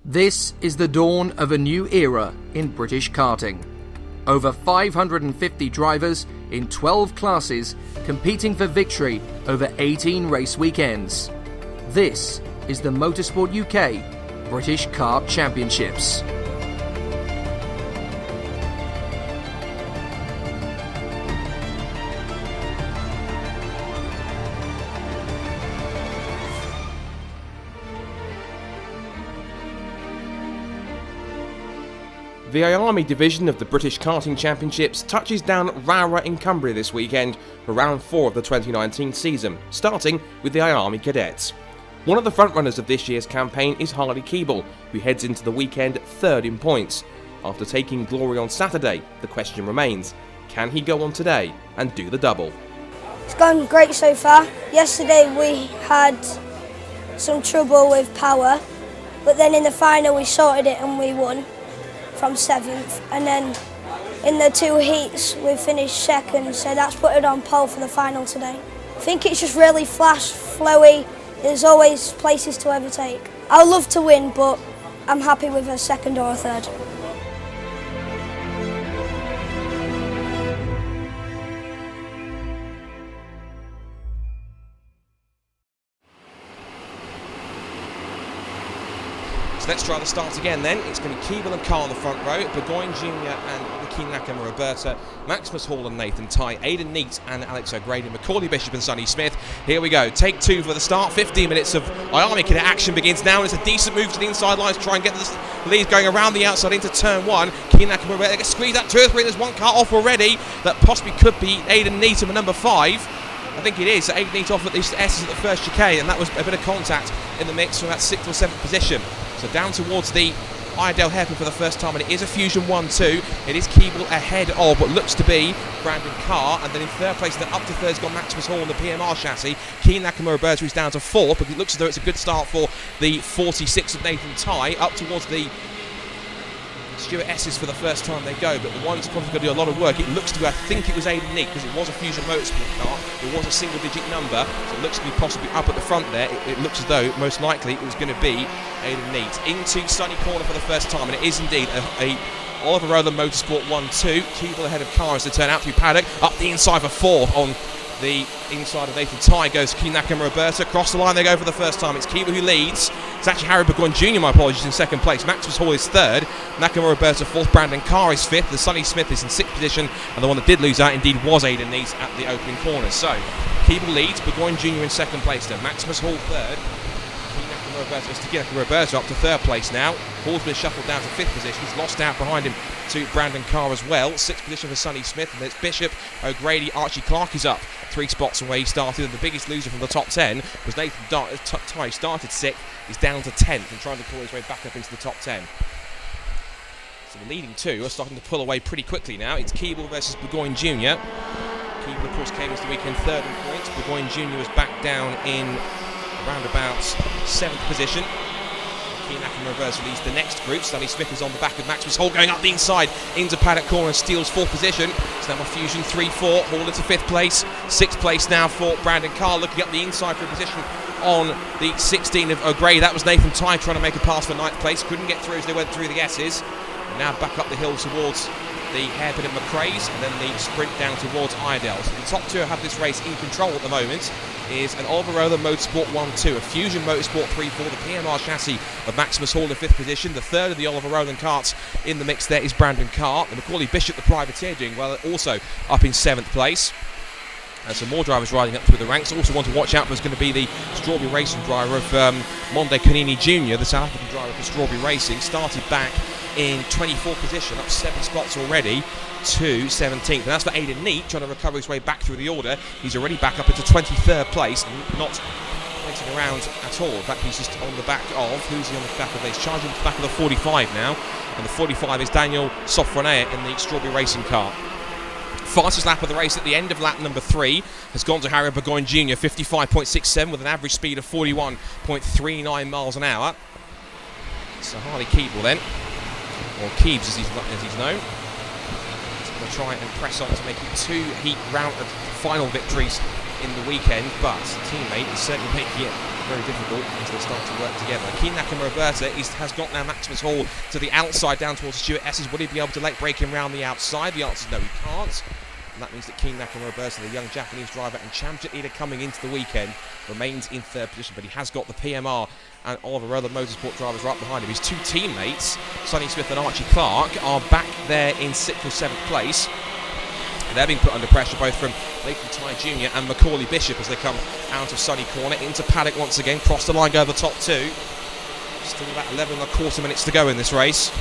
This is the dawn of a new era in British karting. Over 550 drivers in 12 classes competing for victory over 18 race weekends. This is the Motorsport UK British Kart Championships. The IAME division of the British Karting Championships touches down Rowrah in Cumbria this weekend for round 4 of the 2019 season, starting with the IAME Cadets. One of the frontrunners of this year's campaign is Harley Keeble, who heads into the weekend third in points. After taking glory on Saturday, the question remains, can he go on today and do the double? It's gone great so far. Yesterday we had some trouble with power, but then in the final we sorted it and we won from 7th, and then in the 2 heats we finished 2nd, so that's put it on pole for the final today. I think it's just really flash, flowy, there's always places to overtake. I'd love to win, but I'm happy with a 2nd or a 3rd. So let's try the start again then. It's going to be Keeble and Carl in the front row, Burgoyne Jr. and Keen Nakama Roberta, Maximus Hall and Nathan Tighe, Aidan Neate and Alex O'Grady, Macaulay Bishop and Sonny Smith. Here we go, take 2 for the start. 15 minutes of IAME Cadet action begins now, and it's a decent move to the inside lines to try and get the lead going around the outside into turn 1. Keen Nakama Roberta gets squeezed out 2 or 3, there's one car off already that possibly could be Aidan Neate in number 5. I think it is. Aidan Neate off at the S's at the first chicane, and that was a bit of contact in the mix from that 6th or 7th position. So down towards the Iredale hairpin for the first time, and it is a Fusion 1-2. It is Keeble ahead of what looks to be Brandon Carr, and then in 3rd place, then up to 3rd's gone Maximus Hall on the PMR chassis. Keen Nakama Roberta is down to 4th, but it looks as though it's a good start for the 46 of Nathan Tighe, up towards the Stuart S's for the first time they go, but the one's probably going to do a lot of work. It looks to be, I think it was Aidan Neate, because it was a Fusion Motorsport car. It was a single-digit number, so it looks to be possibly up at the front there. It looks as though, most likely, it was going to be Aidan Neate. Into sunny corner for the first time, and it is indeed a Oliver Rowland Motorsport 1-2. Keeble ahead of Carr as they turn out through paddock. Up the inside for 4th on the inside of Nathan Tighe goes Keen Nakama Roberta. Across the line they go for the first time. It's Keeble who leads. It's actually Harry Burgoyne Jr., my apologies, in 2nd place. Maximus Hall is 3rd. Nakama Roberta 4th. Brandon Carr is 5th. The Sonny Smith is in 6th position. And the one that did lose out indeed was Aidan Neate at the opening corner. So Keeble leads. Burgoyne Jr. in 2nd place then. Maximus Hall 3rd. Keen Roberta up to 3rd place now. Hall's been shuffled down to 5th position. He's lost out behind him to Brandon Carr as well. 6th position for Sonny Smith, and there's Bishop, O'Grady, Archie Clark is up 3 spots from where he started, and the biggest loser from the top 10 was Nathan Tighe. Started 6th, he's down to 10th and trying to claw his way back up into the top 10. So the leading 2 are starting to pull away pretty quickly now. It's Keeble versus Burgoyne Jr. Keeble, of course, came into the weekend 3rd in points. Burgoyne Jr. was back down in around about 7th position. Keen Nakama Roberta leads the next group. Sonny Smith is on the back of Maximus Hall, going up the inside into paddock corner and steals 4th position. It's now a Fusion 3-4. Hall into 5th place. 6th place now for Brandon Carr, looking up the inside for a position on the 16 of O'Grady. That was Nathan Tighe trying to make a pass for 9th place. Couldn't get through as they went through the S's. And now back up the hill towards the hairpin at McRae's, and then the sprint down towards Iredale. So the top 2 have this race in control at the moment. Is an Oliver Rowland Motorsport 1-2, a Fusion Motorsport 3-4, the PMR chassis of Maximus Hall in 5th position. The 3rd of the Oliver Rowland karts in the mix there is Brandon Carr. And Macaulay Bishop, the privateer, doing well, also up in 7th place. And some more drivers riding up through the ranks. Also want to watch out for is going to be the Strawberry Racing driver of Monde Canini Jr., the South African driver for Strawberry Racing. Started back in 24th position, up 7 spots already to 17th. And that's for Aidan Neate, trying to recover his way back through the order. He's already back up into 23rd place, and not waiting around at all. In fact, he's just on the back of, who's he on the back of? He's charging the back of the 45 now, and the 45 is Daniel Sofronea in the Strawberry Racing car. Fastest lap of the race at the end of lap number 3 has gone to Harry Burgoyne Jr., 55.67 with an average speed of 41.39 miles an hour. So Harley Keeble then, or Keebs as he's known. He's going to try and press on to make it 2 heat round of final victories in the weekend, but teammate is certainly making it very difficult as they start to work together. Keen Nakamura Roberta has got now Maximus Hall to the outside down towards Stuart Esses. Will he be able to late break him round the outside? The answer is no, he can't. And that means that Keen Nakamura Roberta, the young Japanese driver and championship leader coming into the weekend, remains in third position, but he has got the PMR and Oliver Rowrah Motorsport drivers right behind him. His two teammates, Sonny Smith and Archie Clark, are back there in 6th or 7th place. They're being put under pressure both from Nathan Ty Jr. and Macaulay Bishop as they come out of Sunny Corner into paddock once again, cross the line, go over the top two. Still about 11.25 minutes to go in this race.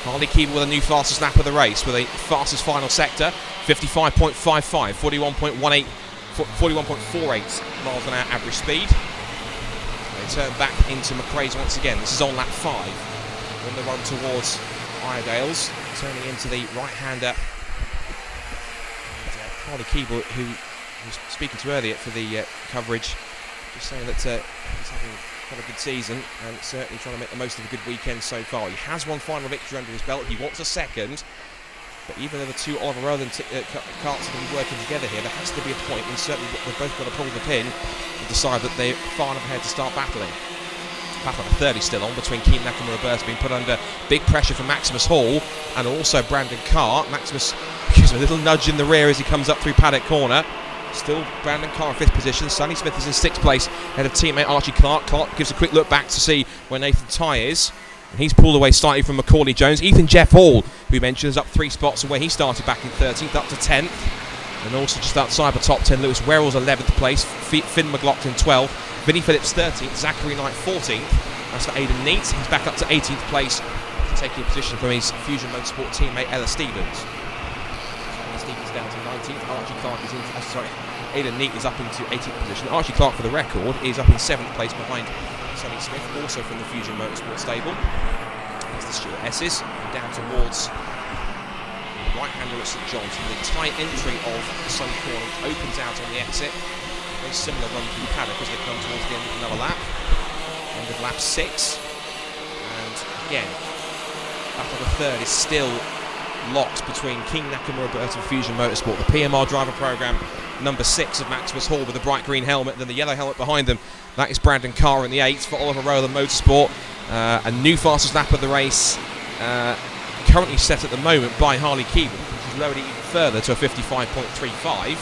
Harley Keeble with a new fastest lap of the race with a fastest final sector, 55.55, 41.48 miles an hour average speed. They turn back into McRae's once again. This is on lap 5. On the run towards Iredale's, turning into the right-hander. Harley Keeble, who was speaking to earlier for the coverage, just saying that he's having quite a good season and certainly trying to make the most of a good weekend so far. He has one final victory under his belt. He wants a second, but even though the two Oliver Rowland carts are going to be working together here, there has to be a point, and certainly they've both got to pull the pin and decide that they're far enough ahead to start battling. Battle of 30 still on between Keen Nakamura Roberta being put under big pressure from Maximus Hall and also Brandon Carr. Maximus gives him a little nudge in the rear as he comes up through paddock corner. Still Brandon Carr in 5th position. Sonny Smith is in 6th place ahead of teammate Archie Clark. Clark gives a quick look back to see where Nathan Ty is. And he's pulled away slightly from Macaulay Jones. Ethan Jeff Hall, who we mentioned, is up 3 spots from where he started back in 13th up to 10th. And also just outside the top 10, Lewis Werrell's 11th place. Finn McLaughlin 12th. Vinnie Phillips 13th. Zachary Knight 14th. That's for Aidan Neat. He's back up to 18th place, taking a position from his Fusion Motorsport teammate Ella Stevens. Ella Stevens down to 19th. Archie Clark is in. Aidan Neat is up into 18th position. Archie Clark, for the record, is up in 7th place behind Sonny Smith, also from the Fusion Motorsport stable. That's the Stuart Esses down towards the right-hander at St John's. And the tight entry of Sunny Corner opens out on the exit. Very similar run through paddock as they come towards the end of another lap. End of lap 6, and again, battle of the third is still locked between King Nakamura Roberta and Fusion Motorsport. The PMR driver program, number 6 of Maximus Hall with the bright green helmet, then the yellow helmet behind them. That is Brandon Carr in the 8th for Oliver Rowrah Motorsport. A new fastest lap of the race, currently set at the moment by Harley Keeble, which has lowered it even further to a 55.35.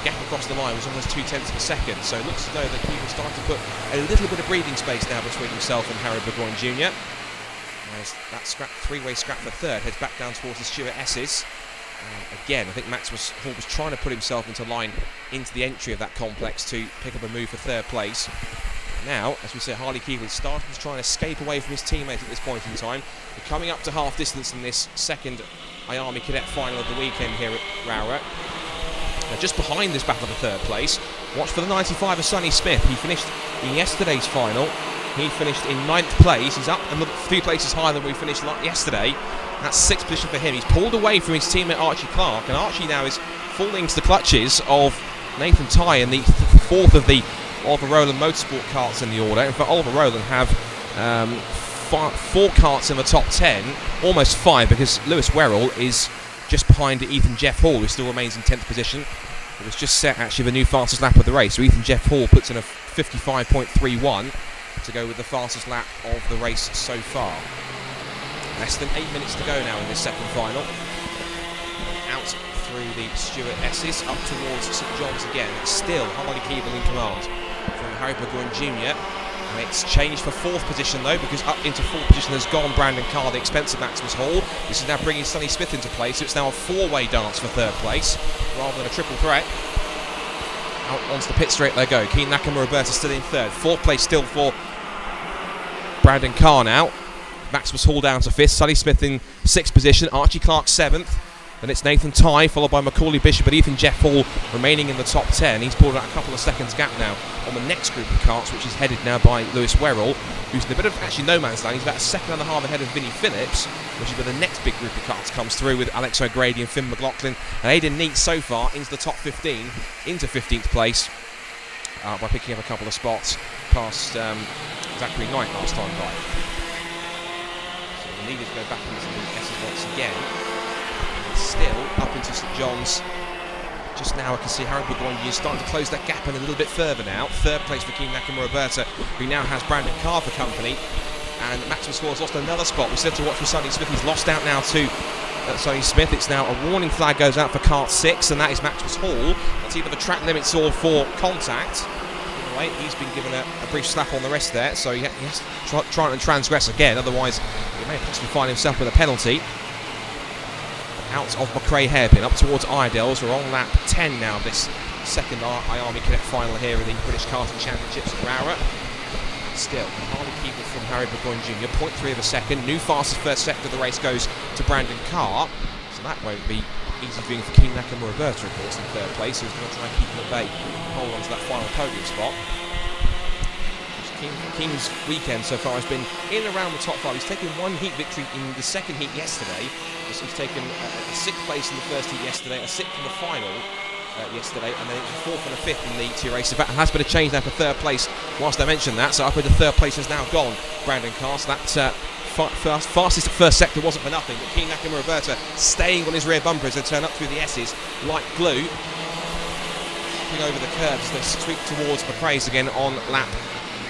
Gap across the line was almost 0.2 of a second, so it looks as though that he was starting to put a little bit of breathing space now between himself and Harry Burgoyne Jr. As that three-way scrap for third heads back down towards the Stuart Esses. Again, I think Maximus Hall was trying to put himself into line into the entry of that complex to pick up a move for third place. Now, as we say, Harley Keeble is starting to try and escape away from his teammates at this point in time. We're coming up to half distance in this second IAME Cadet final of the weekend here at Rowrah. Now, just behind this battle for third place, watch for the 95 of Sonny Smith. He finished in yesterday's final. He finished in 9th place. He's up and 3 places higher than we finished yesterday. That's 6th position for him. He's pulled away from his teammate Archie Clark, and Archie now is falling to the clutches of Nathan Ty in the 4th of the Oliver Rowland Motorsport carts in the order. In fact, Oliver Rowland have 4 carts in the top 10, almost 5, because Lewis Werrell is just behind Ethan Jeff Hall, who still remains in 10th position. It was just set actually the new fastest lap of the race, so Ethan Jeff Hall puts in a 55.31 to go with the fastest lap of the race so far. Less than 8 minutes to go now in this second final. Out through the Stuart Esses, up towards St John's again. It's still Harley Keeble in command from Harry Burgoyne Jr. And it's changed for 4th position though, because up into 4th position has gone Brandon Carr, the expense of Maximus Hall. This is now bringing Sonny Smith into play, so it's now a 4-way dance for 3rd place rather than a triple threat. Out onto the pit straight they go. Keen Nakamura Roberta still in 3rd. 4th place still for Brandon Carr now. Maximus Hall down to 5th. Sonny Smith in 6th position. Archie Clark 7th. Then it's Nathan Ty, followed by Macaulay Bishop, but Ethan Jeff Hall remaining in the top 10. He's pulled out a couple of seconds gap now on the next group of carts, which is headed now by Lewis Werrell, who's in a bit of actually no man's land. He's about a second and a half ahead of Vinnie Phillips, which is where the next big group of carts comes through with Alex O'Grady and Finn McLaughlin. And Aidan Neat so far into the top 15, into 15th place by picking up a couple of spots past Zachary Knight last time by. So the leaders go back into the Esses once again. Still up into St John's, just now I can see Harry Burgoyne is starting to close that gap in a little bit further now. Third place for Keen Nakamura-Roberta, who now has Brandon Carr for company. And Maximus Hall has lost another spot. We said to watch for Sonny Smith. He's lost out now to Sonny Smith. It's now a warning flag goes out for kart 6, and that is Maximus Hall. That's either the track limits or for contact. Either way, he's been given a brief slap on the wrist there, so he has to try and transgress again. Otherwise, he may possibly find himself with a penalty. Out of McRae hairpin, up towards Iredale's. We're on lap 10 now, this second IAME Cadet final here in the British Karting Championships at Rowrah. Still, hardly keep it from Harry Burgoyne Jr. 0.3 of a second. New fastest first sector of the race goes to Brandon Carr. So that won't be easy viewing for Keen Nakamura-Roberta, of course, in third place. Who's going to try and keep him at bay, hold on to that final podium spot. Keen's weekend so far has been in around the top 5. He's taken one heat victory in the second heat yesterday. So he's taken a 6th place in the first heat yesterday, a 6th in the final yesterday, and then it was 4th and a 5th in the 2 races. In fact, it has been a change now for third place whilst I mentioned that. So up into third place has now gone Brandon Carr. So that fastest first sector wasn't for nothing. But Keen Nakamura-Roberta staying on his rear bumper as they turn up through the S's like glue. Over the curves as they sweep towards McRae's again on lap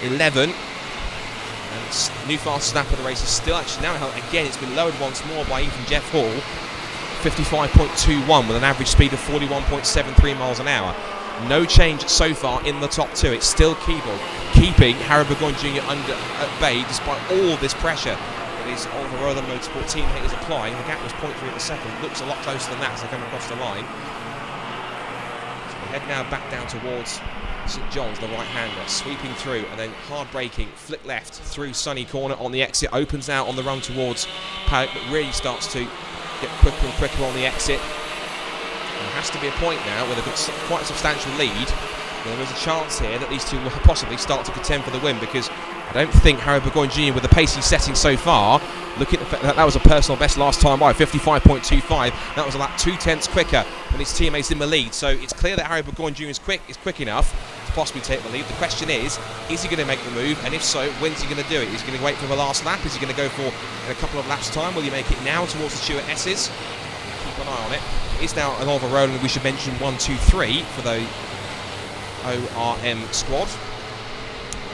11. And new fastest lap of the race is still actually now held again. It's been lowered once more by even Jeff Hall. 55.21 with an average speed of 41.73 miles an hour. No change so far in the top 2. It's still keeping Harry Burgoyne Jr. at bay despite all this pressure that his Oliver Rowrah Motorsport teammate is applying. The gap was 0.3 of a second. Looks a lot closer than that as they come across the line. So we head now back down towards St John's, the right-hander, sweeping through and then hard braking, flick left through Sunny Corner on the exit, opens out on the run towards Paddock, but really starts to get quicker and quicker on the exit. And there has to be a point now where they've got quite a substantial lead. There is a chance here that these two will possibly start to contend for the win, because I don't think Harry Burgoyne Jr. with the pace he's setting so far, look at the fact that was a personal best last time by 55.25. That was about 2/10 quicker than his teammates in the lead. So it's clear that Harry Burgoyne Jr. is quick enough to possibly take the lead. The question is he going to make the move? And if so, when's he going to do it? Is he going to wait for the last lap? Is he going to go for in a couple of laps' time? Will he make it now towards the Stewart S's? Keep an eye on it. It is now an Oliver Rowland. We should mention 1, 2, 3 for the ORM squad.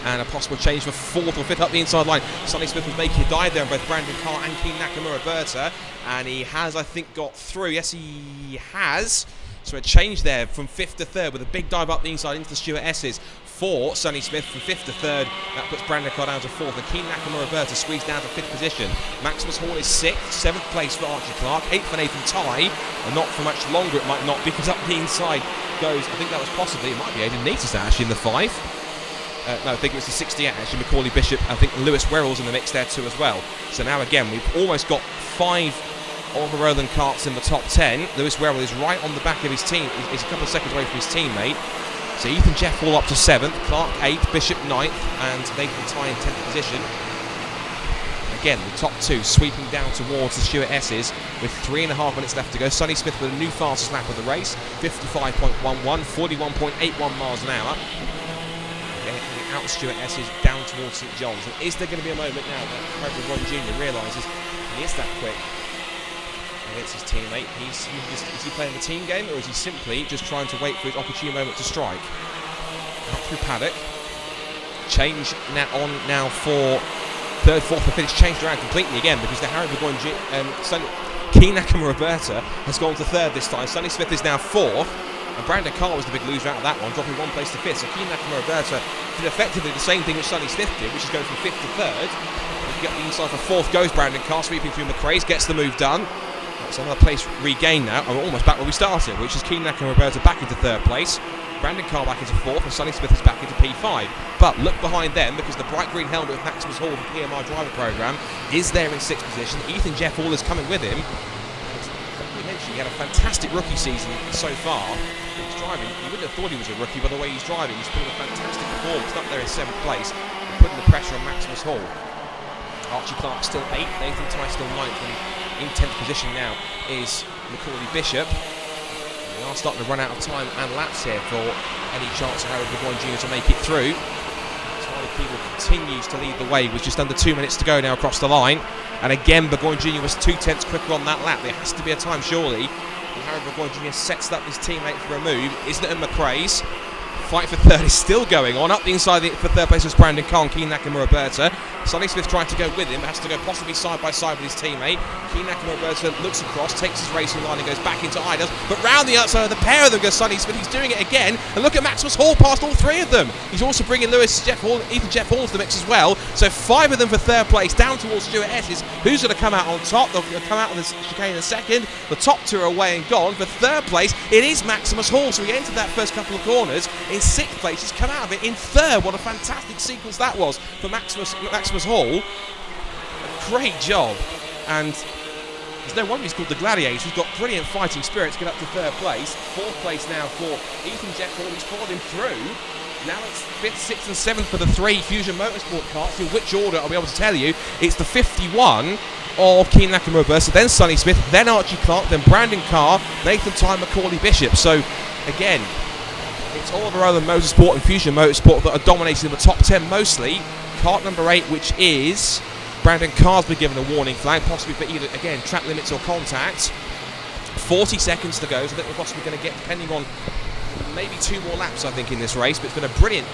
And a possible change for 4th or 5th up the inside line. Sonny Smith was making a dive there on both Brandon Carr and Keen Nakamura-Roberta. And he has, I think, got through. Yes, he has. So a change there from 5th to 3rd with a big dive up the inside into the Stewart S's for Sonny Smith from 5th to 3rd. That puts Brandon Carr down to 4th. And Keen Nakamura-Roberta squeezed down to 5th position. Maximus Hall is 6th. 7th place for Archie Clark. 8th for Nathan Tighe. And not for much longer it might not, because up the inside goes, I think that was possibly, it might be Aidan Neatis actually in the 5. No, I think it was the 68 actually, Macaulay Bishop. I think Lewis Werrell's in the mix there too as well. So now again, we've almost got 5 Oliver Rowland karts in the top 10. Lewis Werrell is right on the back of his team. He's a couple of seconds away from his teammate. So Ethan Jeff all up to 7th, Clark 8th, Bishop 9th, and Nathan Tighe in 10th position. Again, the top 2 sweeping down towards the Stewart S's with 3.5 minutes left to go. Sonny Smith with a new fastest lap of the race, 55.11, 41.81 miles an hour. Out the Stewart S's down towards St John's. And is there going to be a moment now that Harry Burgoyne Jr. realises he is that quick against his teammate? Is he playing the team game, or is he simply just trying to wait for his opportune moment to strike? Out through Paddock. Change now for 3rd, 4th, and finish changed around completely again, because the Harry Burgoyne Keen Nakamura-Roberta has gone to 3rd this time. Sonny Smith is now 4th. And Brandon Carr was the big loser out of that one, dropping 1 place to 5th. So Keen Nakamura-Roberta did effectively the same thing which Sonny Smith did, which is going from 5th to 3rd. Get the inside for 4th goes Brandon Carr, sweeping through McRae's, gets the move done. That's another place regained now. We're almost back where we started, which is Keen Nakamura-Roberta back into 3rd place. Brandon Carr back into 4th, and Sonny Smith is back into P5. But look behind them, because the bright green helmet of Maximus Hall, the PMI driver programme, is there in 6th position. Ethan Jeff Hall is coming with him. He had a fantastic rookie season so far. He's driving. You wouldn't have thought he was a rookie by the way he's driving. He's putting a fantastic performance up there in 7th place, putting the pressure on Maximus Hall. Archie Clark still 8th, Nathan Tighe still 9th, and in 10th position now is Macaulay Bishop. We are starting to run out of time and laps here for any chance of Harry Burgoyne Jr. to make it through. Charlie Keeble continues to lead the way with just under 2 minutes to go now across the line. And again, Burgoyne Jr. was 2/10 quicker on that lap. There has to be a time, surely, And Harry Burgoyne Jr. sets up his teammate for a move. Isn't it a McRae's? Fight for third is still going on. Up the inside for third place was Brandon Carr and Keen Nakamura-Berta. Sonny Smith trying to go with him, has to go possibly side by side with his teammate. Keen Nakamura-Berta looks across, takes his racing line and goes back into Idas. But round the outside of the pair of them goes Sonny Smith. He's doing it again. And look at Maximus Hall past all three of them. He's also bringing Ethan Jeff Hall to the mix as well. So 5 of them for third place, down towards Stuart Esses. Who's going to come out on top? They'll come out on the chicane in a second. The top 2 are away and gone. For third place, it is Maximus Hall. So he entered that first couple of corners in 6th place. He's come out of it in 3rd. What a fantastic sequence that was for Maximus Hall. A great job. And there's no wonder he's called the Gladiator. He's got brilliant fighting spirit to get up to 3rd place. 4th place now for Ethan Jeff Hall. He's followed him through. Now it's 5th, 6th and 7th for the 3 Fusion Motorsport carts. In which order I'll be able to tell you. It's the 51 of Keen Nakamura-Berta, then Sonny Smith, then Archie Clark, then Brandon Carr, Nathan Ty, Macaulay Bishop. So again, it's Oliver Rowland Motorsport and Fusion Motorsport that are dominating the top 10 mostly. Kart number 8, which is Brandon Carr's been given a warning flag, possibly for either, again, track limits or contact. 40 seconds to go, so I think we're possibly going to get, depending on maybe 2 more laps, I think, in this race. But it's been a brilliant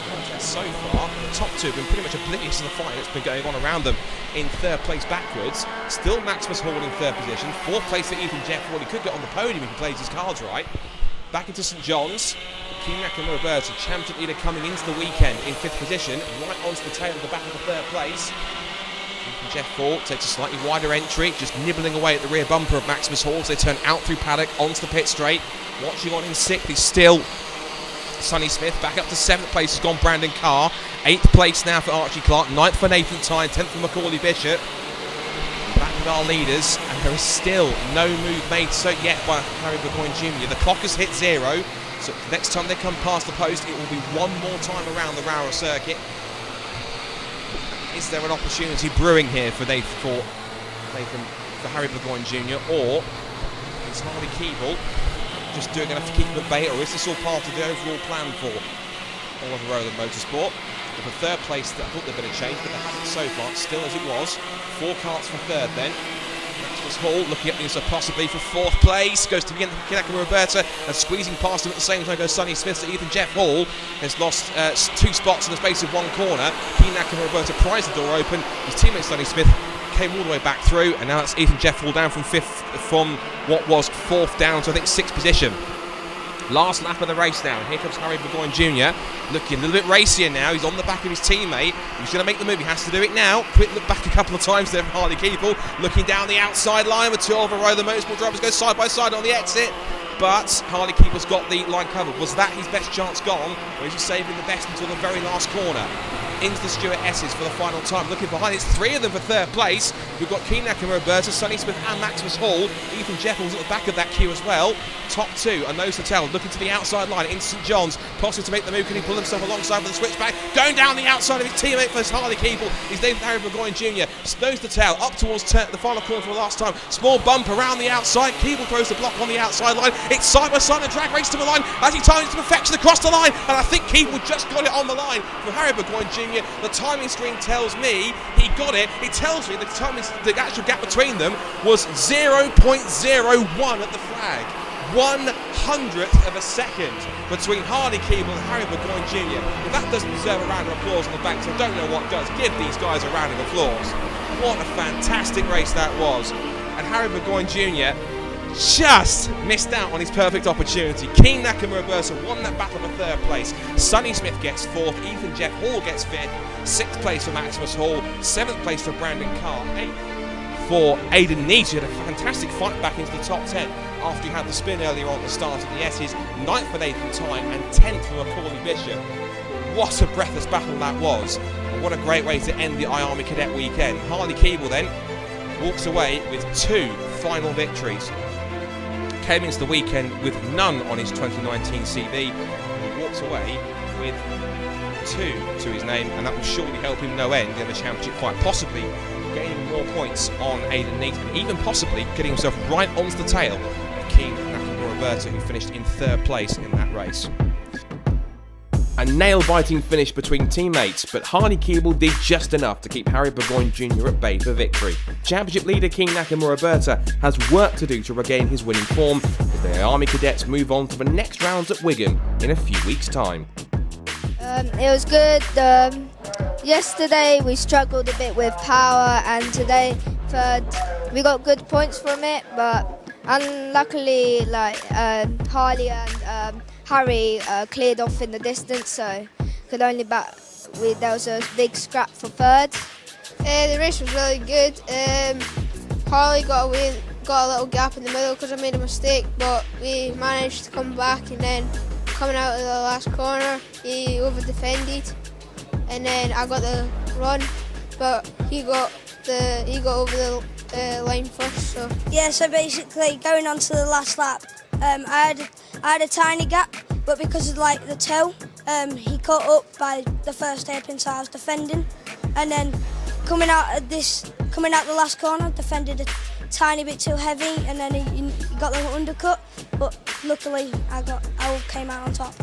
contest so far. The top 2 have been pretty much oblivious to the fight that's been going on around them in 3rd place backwards. Still Maximus Hall in 3rd position. 4th place for Ethan Jeff Hall. He could get on the podium if he plays his cards right. Back into St John's. Keen Nakamura-Berta, champion leader coming into the weekend in 5th position, right onto the tail of the back of the 3rd place. Ethan Jeff Hall takes a slightly wider entry, just nibbling away at the rear bumper of Maximus Hall as they turn out through paddock onto the pit straight. Watching on in 6th is still Sonny Smith. Back up to 7th place has gone Brandon Carr. 8th place now for Archie Clark. 9th for Nathan Ty. 10th for Macaulay Bishop. Back with our leaders, and there is still no move made so yet by Harry Burgoyne Jr. The clock has hit 0. So next time they come past the post, it will be one more time around the Rowrah circuit. Is there an opportunity brewing here for Harry Burgoyne Jr., or is Harley Keeble just doing enough to keep him at bay, or is this all part of the overall plan for Oliver Rowland Motorsport? For 3rd place, I thought they'd been a change, but they haven't so far. Still as it was. 4 carts for 3rd then. Maximus Hall looking up things possibly for 4th place. Goes to begin Keen Nakamura-Berta and squeezing past him at the same time goes Sonny Smith. So Ethan Jeff Hall has lost 2 spots in the space of 1 corner. Keen Nakamura-Berta pries the door open. His teammate Sonny Smith came all the way back through, and now it's Ethan Jeff Hall down from 5th, from what was 4th down to I think 6th position. Last lap of the race now, and here comes Harry Burgoyne Jr. looking a little bit racier now. He's on the back of his teammate. He's going to make the move. He has to do it now. Quick look back a couple of times there from Harley Keeble, looking down the outside line with 2 Oliver Rowland Motorsport drivers go side by side on the exit. But Harley Keeble's got the line covered. Was that his best chance gone, or is he saving the best until the very last corner? Into the Stuart Esses for the final time. Looking behind, it's 3 of them for 3rd place. We've got Keen Nakamura-Berta, Sonny Smith and Maximus Hall. Ethan Jeff Hall's at the back of that queue as well. Top 2 are nose to tail, looking to the outside line into St John's. Possible to make the move. Can he pull himself alongside with the switchback? Going down the outside of his teammate for Harley Keeble. His name's Harry Burgoyne Jr. Nose to tail, up towards the final corner for the last time. Small bump around the outside. Keeble throws the block on the outside line. It's side by side and drag race to the line as he times to perfection across the line. And I think Keeble just got it on the line for Harry Burgoyne Jr. The timing screen tells me he got it. It tells me the actual gap between them was 0.01 at the flag. 1/100th of a second between Harley Keeble and Harry Burgoyne Jr. If that doesn't deserve a round of applause on the back, so I don't know what does. Give these guys a round of applause. What a fantastic race that was. And Harry Burgoyne Jr. just missed out on his perfect opportunity. Keen Nakamura-Berta won that battle for 3rd place. Sonny Smith gets 4th. Ethan Jeff Hall gets 5th. 6th place for Maximus Hall. 7th place for Brandon Carr. 8th for Aidan Neate, who had a fantastic fight back into the top 10 after he had the spin earlier on at the start of the S's. 9th for Nathan Ty and 10th for Macaulay Bishop. What a breathless battle that was. And what a great way to end the IAME Cadet weekend. Harley Keeble then walks away with 2 final victories. Came into the weekend with none on his 2019 CV. He walks away with 2 to his name, and that will surely help him no end in the championship fight, possibly gaining more points on Aidan Neate and even possibly getting himself right onto the tail of Keen Nakamura-Berta, who finished in 3rd place in that race. A nail-biting finish between teammates, but Harley Keeble did just enough to keep Harry Burgoyne Jr. at bay for victory. Championship leader King Nakamura Berta has work to do to regain his winning form as the IAME cadets move on to the next rounds at Wigan in a few weeks' time. It was good. Yesterday we struggled a bit with power, and today we got good points from it, but unluckily Harley and Harry cleared off in the distance, so could only there was a big scrap for third. The race was really good. Harley got a little gap in the middle because I made a mistake, but we managed to come back, and then coming out of the last corner he over-defended, and then I got the run, but he got over the line first. So Yeah, so basically going on to the last lap, I had a tiny gap, but because of the toe, he caught up by the first hairpin, so I was defending, and then coming out the last corner, defended a tiny bit too heavy, and then he got the undercut, but luckily I came out on top.